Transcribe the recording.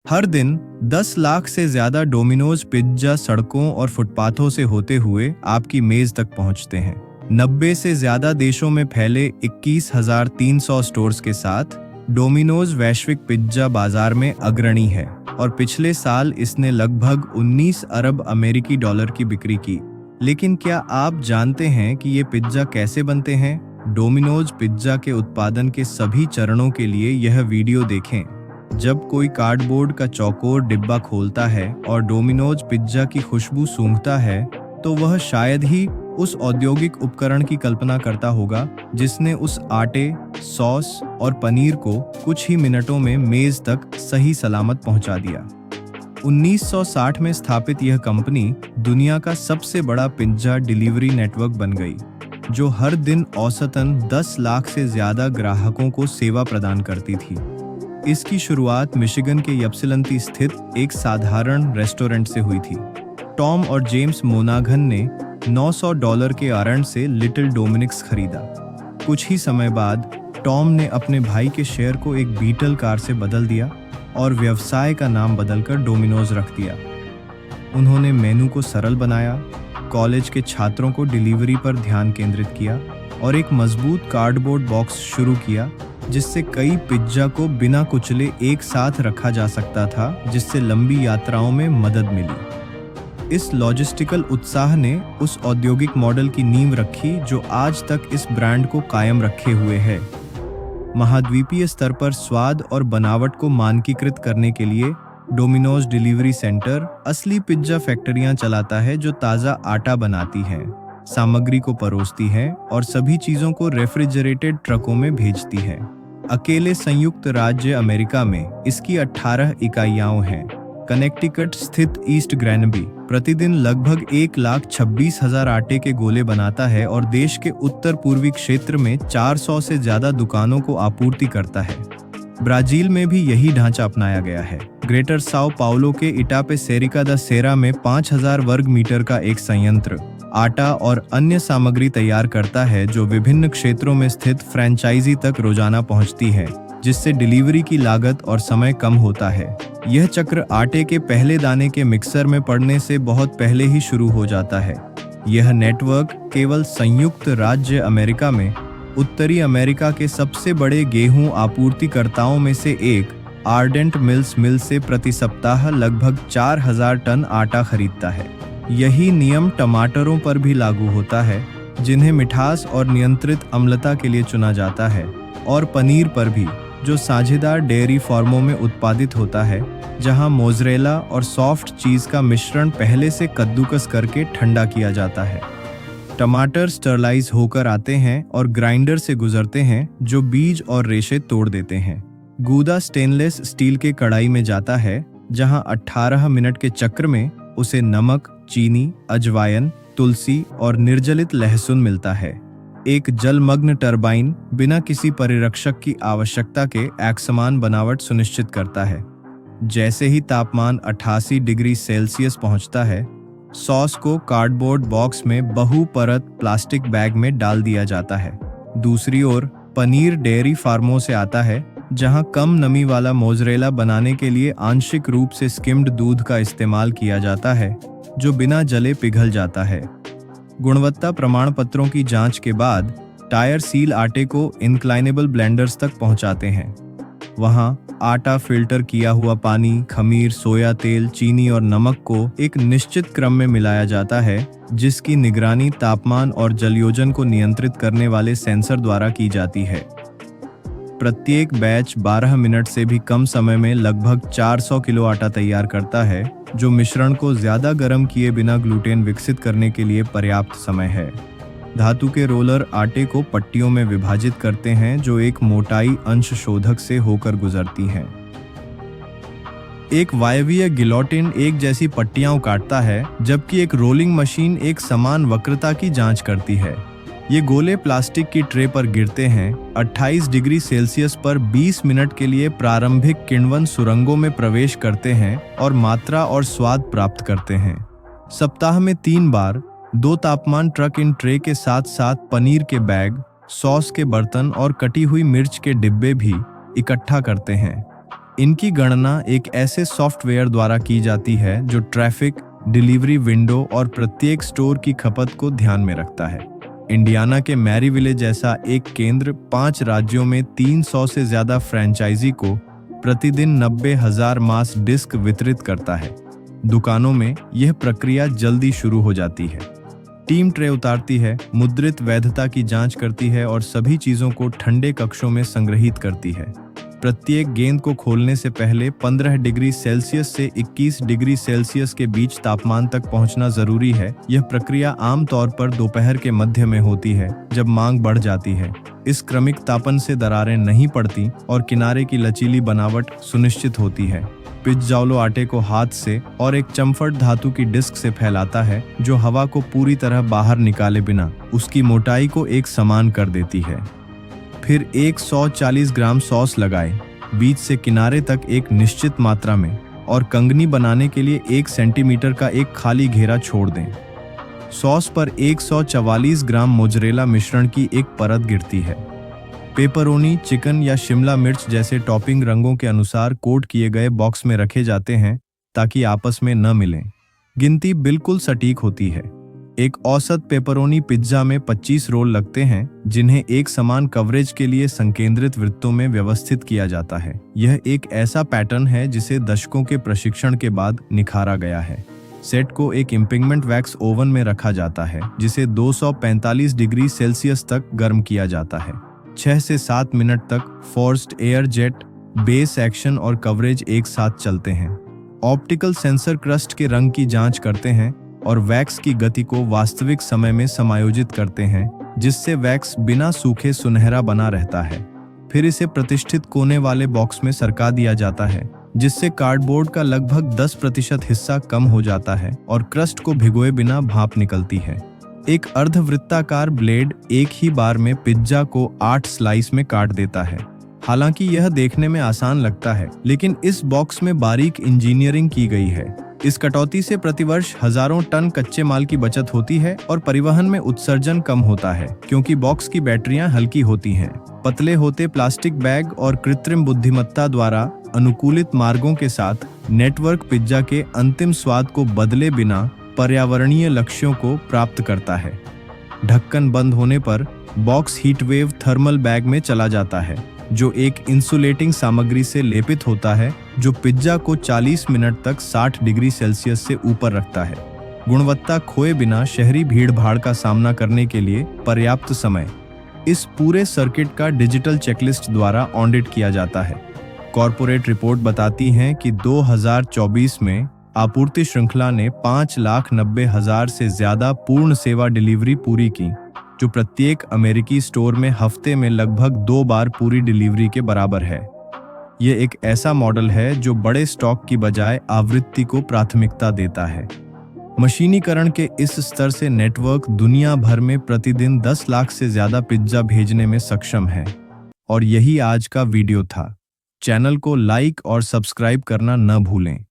हर दिन 10 लाख से ज्यादा डोमिनोज पिज्जा सड़कों और फुटपाथों से होते हुए आपकी मेज तक पहुंचते हैं। 90 से ज्यादा देशों में फैले 21,300 स्टोर्स के साथ डोमिनोज वैश्विक पिज्जा बाजार में अग्रणी है और पिछले साल इसने लगभग 19 अरब अमेरिकी डॉलर की बिक्री की। लेकिन क्या आप जानते हैं कि ये पिज्जा कैसे बनते हैं? डोमिनोज पिज्जा के उत्पादन के सभी चरणों के लिए यह वीडियो देखें। जब कोई कार्डबोर्ड का चौकोर डिब्बा खोलता है और डोमिनोज पिज्जा की खुशबू सूंघता है, तो वह शायद ही उस औद्योगिक उपकरण की कल्पना करता होगा जिसने उस आटे, सॉस और पनीर को कुछ ही मिनटों में मेज तक सही सलामत पहुंचा दिया। 1960 में स्थापित यह कंपनी दुनिया का सबसे बड़ा पिज्जा डिलीवरी नेटवर्क बन गई, जो हर दिन औसतन 10 लाख से ज्यादा ग्राहकों को सेवा प्रदान करती थी। इसकी शुरुआत मिशिगन के यप्सिलंती स्थित एक साधारण रेस्टोरेंट से हुई थी। टॉम और जेम्स मोनाघन ने $900 के आरंभ से लिटिल डोमिनिक्स खरीदा। कुछ ही समय बाद टॉम ने अपने भाई के शेयर को एक बीटल कार से बदल दिया और व्यवसाय का नाम बदलकर डोमिनोज रख दिया। उन्होंने मेनू को सरल बनाया, कॉलेज के छात्रों को डिलीवरी पर ध्यान केंद्रित किया और एक मजबूत कार्डबोर्ड बॉक्स शुरू किया जिससे कई पिज्जा को बिना कुचले एक साथ रखा जा सकता था, जिससे लंबी यात्राओं में मदद मिली। इस लॉजिस्टिकल उत्साह ने उस औद्योगिक मॉडल की नींव रखी जो आज तक इस ब्रांड को कायम रखे हुए है। महाद्वीपीय स्तर पर स्वाद और बनावट को मानकीकृत करने के लिए डोमिनोज डिलीवरी सेंटर असली पिज्जा फैक्ट्रियां चलाता है जो ताज़ा आटा बनाती हैं, सामग्री को परोसती है और सभी चीज़ों को रेफ्रिजरेटेड ट्रकों में भेजती है। अकेले संयुक्त राज्य अमेरिका में इसकी 18 इकाइयां हैं। कनेक्टिकट स्थित ईस्ट ग्रैनबी प्रतिदिन लगभग 1,26,000 आटे के गोले बनाता है और देश के उत्तर पूर्वी क्षेत्र में 400 से ज्यादा दुकानों को आपूर्ति करता है। ब्राजील में भी यही ढांचा अपनाया गया है। ग्रेटर साओ पाउलो के इटापेसेरिका दा सेरा में 5,000 वर्ग मीटर का एक संयंत्र आटा और अन्य सामग्री तैयार करता है जो विभिन्न क्षेत्रों में स्थित फ्रैंचाइजी तक रोजाना पहुंचती है, जिससे डिलीवरी की लागत और समय कम होता है। यह चक्र आटे के पहले दाने के मिक्सर में पड़ने से बहुत पहले ही शुरू हो जाता है। यह नेटवर्क केवल संयुक्त राज्य अमेरिका में उत्तरी अमेरिका के सबसे बड़े गेहूं आपूर्तिकर्ताओं में से एक आर्डेंट मिल्स मिल से प्रति सप्ताह लगभग 4,000 टन आटा खरीदता है। यही नियम टमाटरों पर भी लागू होता है, जिन्हें मिठास और नियंत्रित अम्लता के लिए चुना जाता है, और पनीर पर भी, जो साझेदार डेयरी फार्मों में उत्पादित होता है, जहां मोज़रेला और सॉफ्ट चीज़ का मिश्रण पहले से कद्दूकस करके ठंडा किया जाता है। टमाटर स्टरलाइज होकर आते हैं और ग्राइंडर से गुजरते हैं, जो बीज और रेशे तोड़ देते हैं। गूदा स्टेनलेस स्टील के कढ़ाई में जाता है, जहां 18 मिनट के चक्र में उसे नमक, चीनी, अजवायन, तुलसी और निर्जलित लहसुन मिलता है। एक जलमग्न टरबाइन बिना किसी परिरक्षक की आवश्यकता के एकसमान बनावट सुनिश्चित करता है। जैसे ही तापमान 88 डिग्री सेल्सियस पहुंचता है, सॉस को कार्डबोर्ड बॉक्स में बहु-परत प्लास्टिक बैग में डाल दिया जाता है। दूसरी ओर पनीर डेयरी फार्मों से आता है, जहां कम नमी वाला मोज़रेला बनाने के लिए आंशिक रूप से स्किम्ड दूध का इस्तेमाल किया जाता है, जो बिना जले पिघल जाता है। गुणवत्ता प्रमाण पत्रों की जांच के बाद टायर सील आटे को इंक्लाइनेबल ब्लेंडर्स तक पहुंचाते हैं। वहां आटा फिल्टर किया हुआ पानी, खमीर, सोया तेल, चीनी और नमक को एक निश्चित क्रम में मिलाया जाता है, जिसकी निगरानी तापमान और जलयोजन को नियंत्रित करने वाले सेंसर द्वारा की जाती है। प्रत्येक बैच 12 मिनट से भी कम समय में लगभग 400 किलो आटा तैयार करता है, जो मिश्रण को ज्यादा गर्म किए बिना ग्लूटेन विकसित करने के लिए पर्याप्त समय है। धातु के रोलर आटे को पट्टियों में विभाजित करते हैं, जो एक मोटाई अंश शोधक से होकर गुजरती हैं। एक वायवीय गिलोटिन एक जैसी पट्टियां काटता है, जबकि एक रोलिंग मशीन एक समान वक्रता की जांच करती है। ये गोले प्लास्टिक की ट्रे पर गिरते हैं, 28 डिग्री सेल्सियस पर 20 मिनट के लिए प्रारंभिक किण्वन सुरंगों में प्रवेश करते हैं और मात्रा और स्वाद प्राप्त करते हैं। सप्ताह में 3 बार 2 तापमान ट्रक इन ट्रे के साथ साथ पनीर के बैग, सॉस के बर्तन और कटी हुई मिर्च के डिब्बे भी इकट्ठा करते हैं। इनकी गणना एक ऐसे सॉफ्टवेयर द्वारा की जाती है जो ट्रैफिक, डिलीवरी विंडो और प्रत्येक स्टोर की खपत को ध्यान में रखता है। इंडियाना के मैरीविले जैसा एक केंद्र 5 राज्यों में 300 से ज्यादा फ्रेंचाइजी को प्रतिदिन 90,000 मास डिस्क वितरित करता है। दुकानों में यह प्रक्रिया जल्दी शुरू हो जाती है। टीम ट्रे उतारती है, मुद्रित वैधता की जांच करती है और सभी चीजों को ठंडे कक्षों में संग्रहित करती है। प्रत्येक गेंद को खोलने से पहले 15 डिग्री सेल्सियस से 21 डिग्री सेल्सियस के बीच तापमान तक पहुंचना जरूरी है। यह प्रक्रिया आमतौर पर दोपहर के मध्य में होती है, जब मांग बढ़ जाती है। इस क्रमिक तापन से दरारें नहीं पड़ती और किनारे की लचीली बनावट सुनिश्चित होती है। पिज़्ज़ाओलो आटे को हाथ से और एक चम्फट धातु की डिस्क से फैलाता है, जो हवा को पूरी तरह बाहर निकाले बिना उसकी मोटाई को एक समान कर देती है। फिर 140 ग्राम सॉस लगाएं, बीच से किनारे तक एक निश्चित मात्रा में, और कंगनी बनाने के लिए 1 सेंटीमीटर का एक खाली घेरा छोड़ दें। सॉस पर 144 ग्राम मोज़रेला मिश्रण की एक परत गिरती है। पेपरोनी, चिकन या शिमला मिर्च जैसे टॉपिंग रंगों के अनुसार कोट किए गए बॉक्स में रखे जाते हैं ताकि आपस में न मिलें। गिनती बिल्कुल सटीक होती है। एक औसत पेपरोनी पिज्जा में 25 रोल लगते हैं, जिन्हें एक समान कवरेज के लिए संकेंद्रित वृत्तों में व्यवस्थित किया जाता है। यह एक ऐसा पैटर्न है जिसे दशकों के प्रशिक्षण के बाद निखारा गया है। सेट को एक इम्पिंगमेंट वैक्स ओवन में रखा जाता है, जिसे 245 डिग्री सेल्सियस तक गर्म किया जाता है। 6 से 7 मिनट तक forced air jet, base action और कवरेज एक साथ चलते हैं। ऑप्टिकल सेंसर क्रस्ट के रंग की जांच करते हैं और वैक्स की गति को वास्तविक समय में समायोजित करते हैं, जिससे वैक्स बिना सूखे सुनहरा बना रहता है। फिर इसे प्रतिष्ठित कोने वाले बॉक्स में सरका दिया जाता है, जिससे कार्डबोर्ड का लगभग 10% हिस्सा कम हो जाता है और क्रस्ट को भिगोए बिना भाप निकलती है। एक अर्धवृत्ताकार ब्लेड एक ही बार में पिज्जा को 8 स्लाइस में काट देता है। हालांकि यह देखने में आसान लगता है, लेकिन इस बॉक्स में बारीक इंजीनियरिंग की गई है। इस कटौती से प्रतिवर्ष हजारों टन कच्चे माल की बचत होती है और परिवहन में उत्सर्जन कम होता है, क्योंकि बॉक्स की बैटरियां हल्की होती हैं। पतले होते प्लास्टिक बैग और कृत्रिम बुद्धिमत्ता द्वारा अनुकूलित मार्गों के साथ नेटवर्क पिज्जा के अंतिम स्वाद को बदले बिना पर्यावरणीय लक्ष्यों को प्राप्त करता है। ढक्कन बंद होने पर बॉक्स हीटवेव थर्मल बैग में चला जाता है, जो एक इंसुलेटिंग सामग्री से लेपित होता है, जो पिज्जा को 40 मिनट तक 60 डिग्री सेल्सियस से ऊपर रखता है। गुणवत्ता खोए बिना शहरी भीड़-भाड़ का सामना करने के लिए पर्याप्त समय। इस पूरे सर्किट का डिजिटल चेकलिस्ट द्वारा ऑडिट किया जाता है। कॉर्पोरेट रिपोर्ट बताती है कि 2024 में आपूर्ति श्रृंखला ने 5,90,000 से ज्यादा पूर्ण सेवा डिलीवरी पूरी की, जो प्रत्येक अमेरिकी स्टोर में हफ्ते में लगभग 2 बार पूरी डिलीवरी के बराबर है। यह एक ऐसा मॉडल है जो बड़े स्टॉक की बजाय आवृत्ति को प्राथमिकता देता है। मशीनीकरण के इस स्तर से नेटवर्क दुनिया भर में प्रतिदिन 10 लाख से ज्यादा पिज्जा भेजने में सक्षम है। और यही आज का वीडियो था। चैनल को लाइक और सब्सक्राइब करना न भूलें।